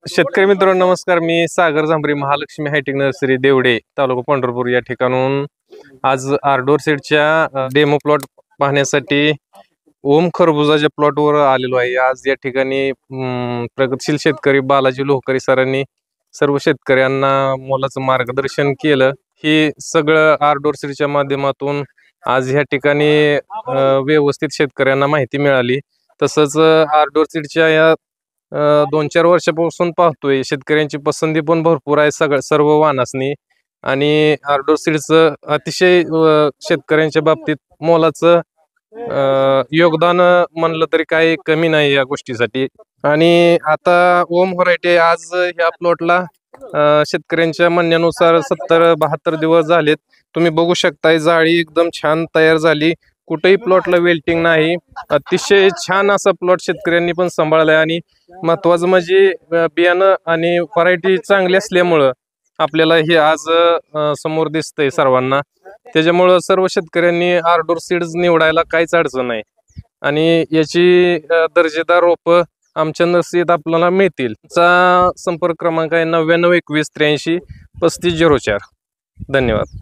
शेतकरी मित्रांनो नमस्कार. मी सागर झांबरे, महालक्ष्मी हायटेक नर्सरी देवडे, तालुका पंढरपूर या ठिकाणून आज आरडोर सेटच्या डेमो प्लॉट पाहण्यासाठी ओम खरबुजाच्या प्लॉटवर आलेलो आहे. आज या ठिकाणी प्रगतशील शेतकरी बालाजी लोहकरी सरांनी सर्व शेतकऱ्यांना मोलाचं मार्गदर्शन केलं. हे सगळं आरडोर सेटच्या माध्यमातून आज ह्या ठिकाणी व्यवस्थित शेतकऱ्यांना माहिती मिळाली. तसंच आरडोर सेटच्या या 2-4 वर्षापासून पाहतोय शेतकऱ्यांची पसंती पण भरपूर आहे सर्व वाहनासनी. आणि आरडोर सीड्सचं अतिशय शेतकऱ्यांच्या बाबतीत मोलाचं योगदान म्हणलं तरी काही कमी नाही या गोष्टीसाठी. आणि आता ओम व्हरायटी आज ह्या प्लॉटला शेतकऱ्यांच्या म्हणण्यानुसार 70-72 दिवस झालेत. तुम्ही बघू शकताय जाळी एकदम छान तयार झाली, कुठेही प्लॉटला वेल्टिंग नाही. अतिशय छान असा प्लॉट शेतकऱ्यांनी पण सांभाळलाय. आणि महत्वाचं म्हणजे बियाणं आणि व्हरायटी चांगली असल्यामुळं आपल्याला हे आज समोर दिसतंय सर्वांना. त्याच्यामुळं सर्व शेतकऱ्यांनी आरडोर सीड्स निवडायला काहीच अडचण नाही. आणि याची दर्जेदार रोपं आमच्या नर्सरीत आपल्याला मिळतील. चा संपर्क क्रमांक आहे 99 21 83 3504. धन्यवाद.